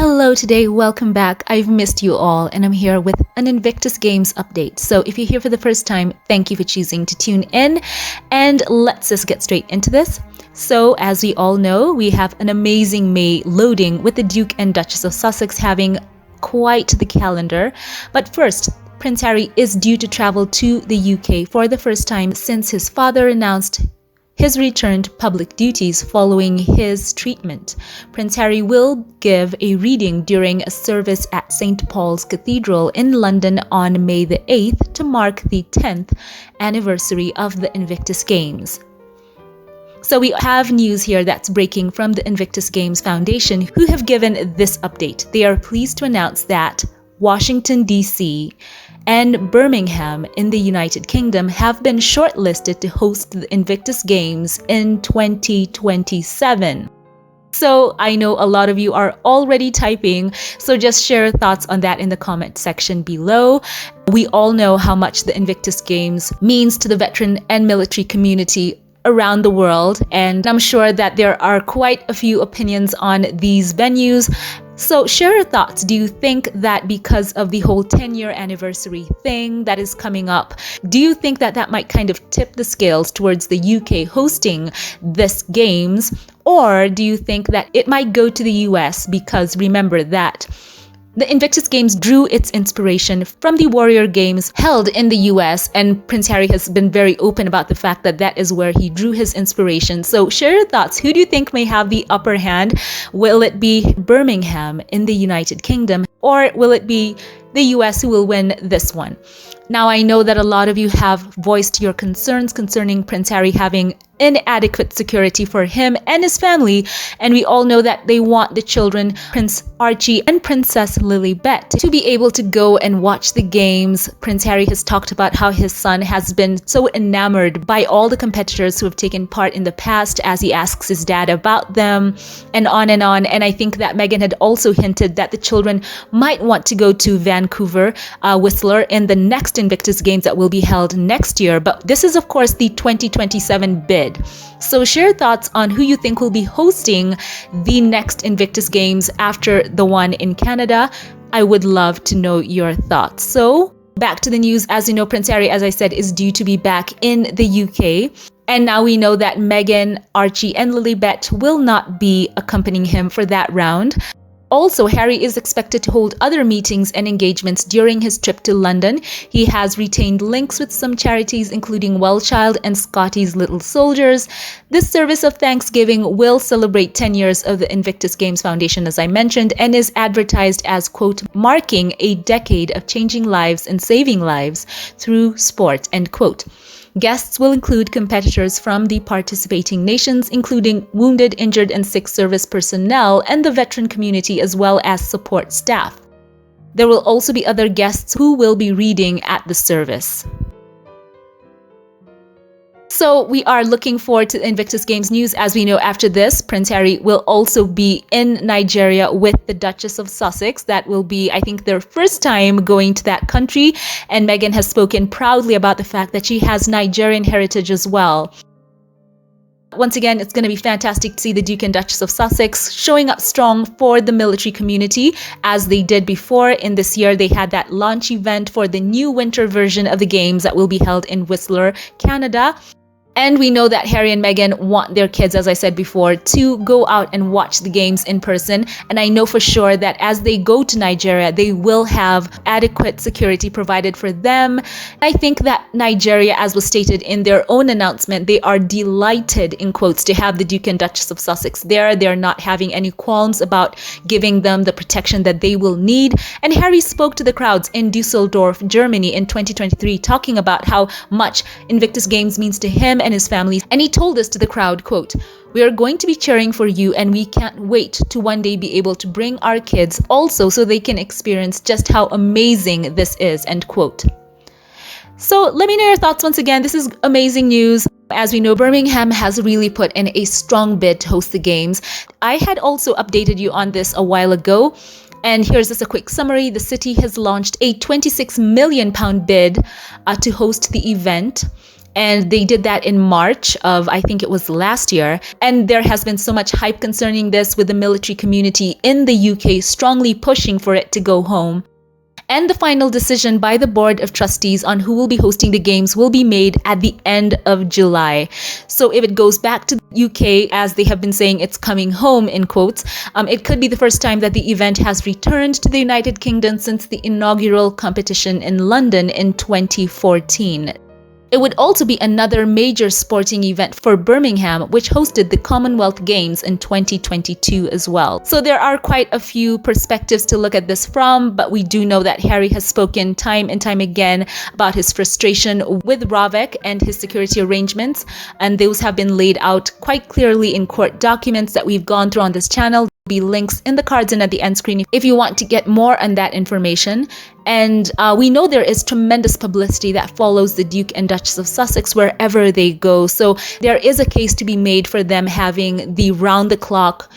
Hello today, welcome back. I've missed you all and I'm here with an Invictus Games update. So if you're here for the first time, thank you for choosing to tune in and let's just get straight into this. So as we all know, we have an amazing May loading with the Duke and Duchess of Sussex having quite the calendar. But first, Prince Harry is due to travel to the UK for the first time since his father announced his return to public duties following his treatment. Prince Harry will give a reading during a service at St. Paul's Cathedral in London on May the 8th to mark the 10th anniversary of the Invictus Games. So we have news here that's breaking from the Invictus Games Foundation, who have given this update. They are pleased to announce that Washington, D.C. and Birmingham in the United Kingdom have been shortlisted to host the Invictus Games in 2027. So I know a lot of you are already typing, so just share your thoughts on that in the comment section below. We all know how much the Invictus Games means to the veteran and military community around the world, and I'm sure that there are quite a few opinions on these venues. So share your thoughts. Do you think that because of the whole 10-year anniversary thing that is coming up, do you think that that might kind of tip the scales towards the UK hosting this games? Or do you think that it might go to the US? Because remember that the Invictus Games drew its inspiration from the Warrior Games held in the US, and Prince Harry has been very open about the fact that that is where he drew his inspiration. So share your thoughts. Who do you think may have the upper hand? Will it be Birmingham in the United Kingdom, or will it be the US who will win this one? Now, I know that a lot of you have voiced your concerns concerning Prince Harry having inadequate security for him and his family, and we all know that they want the children, Prince Archie and Princess Lilibet, to be able to go and watch the games. Prince Harry has talked about how his son has been so enamored by all the competitors who have taken part in the past as he asks his dad about them, and on and on. And I think that Meghan had also hinted that the children might want to go to Vancouver, Whistler, in the next Invictus Games that will be held next year. But this is of course the 2027 bid. So share your thoughts on who you think will be hosting the next Invictus Games after the one in Canada. I would love to know your thoughts. So back to the news. As you know, Prince Harry, as I said, is due to be back in the UK. And now we know that Meghan, Archie, and Lilibet will not be accompanying him for that round. Also, Harry is expected to hold other meetings and engagements during his trip to London. He has retained links with some charities, including Wellchild and Scotty's Little Soldiers. This service of Thanksgiving will celebrate 10 years of the Invictus Games Foundation, as I mentioned, and is advertised as, quote, marking a decade of changing lives and saving lives through sport, end quote. Guests will include competitors from the participating nations, including wounded, injured, and sick service personnel and the veteran community, as well as support staff. There will also be other guests who will be reading at the service. So we are looking forward to the Invictus Games news. As we know, after this, Prince Harry will also be in Nigeria with the Duchess of Sussex. That will be, I think, their first time going to that country. And Meghan has spoken proudly about the fact that she has Nigerian heritage as well. Once again, it's going to be fantastic to see the Duke and Duchess of Sussex showing up strong for the military community, as they did before. In this year, they had that launch event for the new winter version of the games that will be held in Whistler, Canada. And we know that Harry and Meghan want their kids, as I said before, to go out and watch the games in person. And I know for sure that as they go to Nigeria, they will have adequate security provided for them. I think that Nigeria, as was stated in their own announcement, they are delighted, in quotes, to have the Duke and Duchess of Sussex there. They're not having any qualms about giving them the protection that they will need. And Harry spoke to the crowds in Dusseldorf, Germany in 2023, talking about how much Invictus Games means to him and his family. And he told us to the crowd, quote, "We are going to be cheering for you and we can't wait to one day be able to bring our kids also so they can experience just how amazing this is," end quote. So let me know your thoughts once again. This is amazing news. As we know, Birmingham has really put in a strong bid to host the games. I had also updated you on this a while ago. And here's just a quick summary. The city has launched a £26 million bid to host the event. And they did that in March of, I think it was last year. And there has been so much hype concerning this, with the military community in the UK strongly pushing for it to go home. And the final decision by the Board of Trustees on who will be hosting the games will be made at the end of July. So if it goes back to the UK, as they have been saying it's coming home in quotes, it could be the first time that the event has returned to the United Kingdom since the inaugural competition in London in 2014. It would also be another major sporting event for Birmingham, which hosted the Commonwealth Games in 2022 as well. So there are quite a few perspectives to look at this from, but we do know that Harry has spoken time and time again about his frustration with Ravek and his security arrangements, and those have been laid out quite clearly in court documents that we've gone through on this channel. Be links in the cards and at the end screen if you want to get more on that information. And we know there is tremendous publicity that follows the Duke and Duchess of Sussex wherever they go. So there is a case to be made for them having the round-the-clock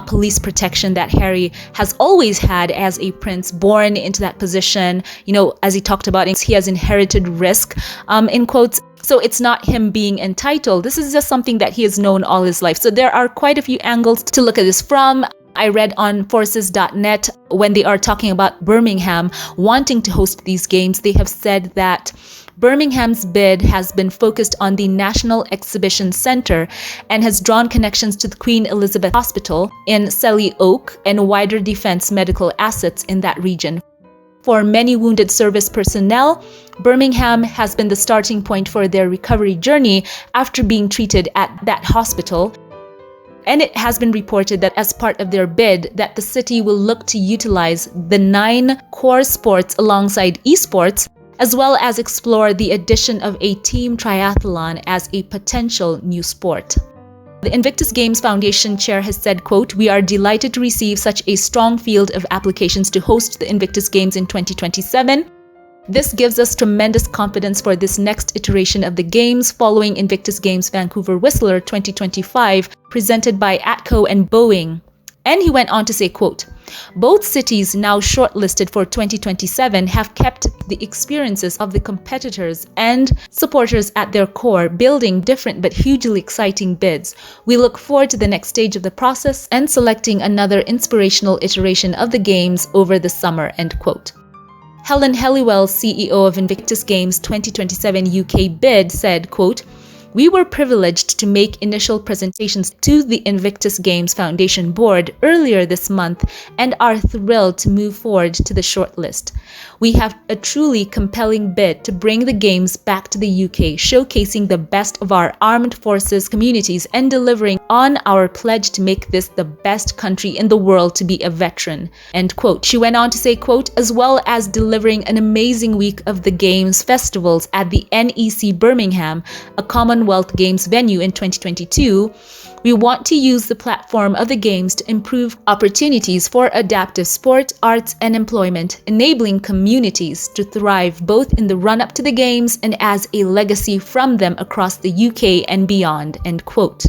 police protection that Harry has always had as a prince born into that position. You know, as he talked about, he has inherited risk, in quotes. So it's not him being entitled. This is just something that he has known all his life. So there are quite a few angles to look at this from. I read on forces.net when they are talking about Birmingham wanting to host these games, they have said that Birmingham's bid has been focused on the National Exhibition Centre and has drawn connections to the Queen Elizabeth Hospital in Selly Oak and wider defence medical assets in that region. For many wounded service personnel, Birmingham has been the starting point for their recovery journey after being treated at that hospital. And it has been reported that as part of their bid, that the city will look to utilize the 9 core sports alongside esports, as well as explore the addition of a team triathlon as a potential new sport. The Invictus Games Foundation chair has said, quote, "We are delighted to receive such a strong field of applications to host the Invictus Games in 2027. This gives us tremendous confidence for this next iteration of the Games following Invictus Games Vancouver Whistler 2025 presented by ATCO and Boeing." And he went on to say, quote, "Both cities now shortlisted for 2027 have kept the experiences of the competitors and supporters at their core, building different but hugely exciting bids. We look forward to the next stage of the process and selecting another inspirational iteration of the Games over the summer," end quote. Helen Helliwell, CEO of Invictus Games 2027 UK bid, said, quote, "We were privileged to make initial presentations to the Invictus Games Foundation board earlier this month and are thrilled to move forward to the shortlist. We have a truly compelling bid to bring the Games back to the UK, showcasing the best of our armed forces communities and delivering on our pledge to make this the best country in the world to be a veteran," end quote. She went on to say, quote, "As well as delivering an amazing week of the Games festivals at the NEC Birmingham, a Commonwealth Games venue in 2022, we want to use the platform of the Games to improve opportunities for adaptive sport, arts, and employment, enabling communities to thrive both in the run-up to the Games and as a legacy from them across the UK and beyond," end quote.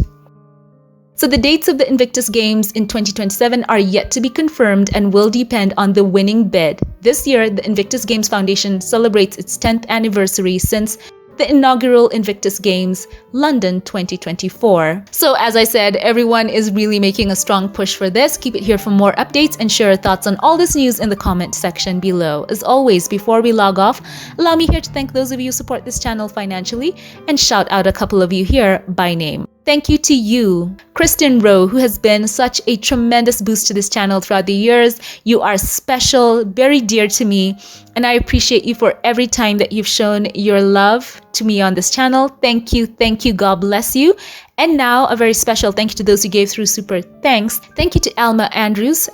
So the dates of the Invictus Games in 2027 are yet to be confirmed and will depend on the winning bid. This year, the Invictus Games Foundation celebrates its 10th anniversary since the inaugural Invictus Games, London 2024. So as I said, everyone is really making a strong push for this. Keep it here for more updates and share your thoughts on all this news in the comment section below. As always, before we log off, allow me here to thank those of you who support this channel financially and shout out a couple of you here by name. Thank you to you, Kristen Rowe, who has been such a tremendous boost to this channel throughout the years. You are special, very dear to me, and I appreciate you for every time that you've shown your love to me on this channel. Thank you, God bless you. And now a very special thank you to those who gave through super thanks. Thank you to Alma Andrews.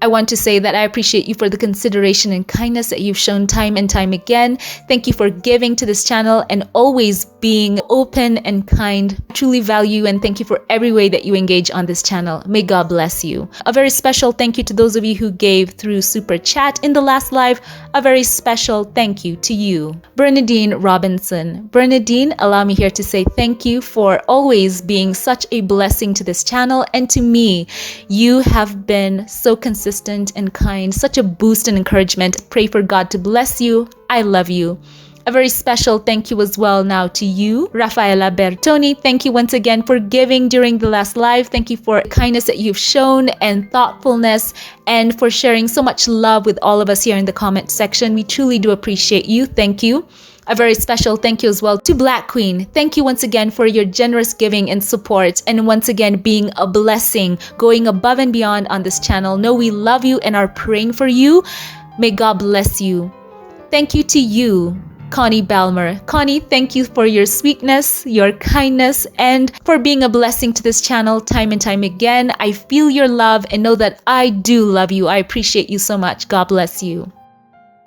I want to say that I appreciate you for the consideration and kindness that you've shown time and time again. Thank you for giving to this channel and always being open and kind. I truly value and thank you for every way that you engage on this channel. May God bless you. A very special thank you to those of you who gave through Super Chat in the last live. A very special thank you to you, Bernadine Robinson. Bernadine, allow me here to say thank you for always being such a blessing to this channel and to me. You have been so consistent and kind, such a boost and encouragement. Pray for God to bless you. I love you. A very special thank you as well now to you, Rafaela Bertoni. Thank you once again for giving during the last live. Thank you for the kindness that you've shown and thoughtfulness, and for sharing so much love with all of us here in the comment section. We truly do appreciate you. Thank you. A very special thank you as well to Black Queen. Thank you once again for your generous giving and support, and once again being a blessing, going above and beyond on this channel. Know we love you and are praying for you. May God bless you. Thank you to you, Connie Balmer. Connie, thank you for your sweetness, your kindness, and for being a blessing to this channel time and time again. I feel your love and know that I do love you. I appreciate you so much. God bless you.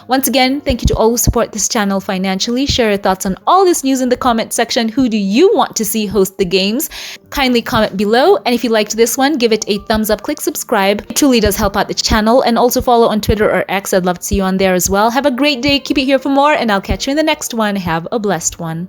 Once again, thank you to all who support this channel financially. Share your thoughts on all this news in the comment section. Who do you want to see host the games? Kindly comment below. And if you liked this one, give it a thumbs up, click subscribe. It truly does help out the channel. And also follow on Twitter or X. I'd love to see you on there as well. Have a great day. Keep it here for more, and I'll catch you in the next one. Have a blessed one.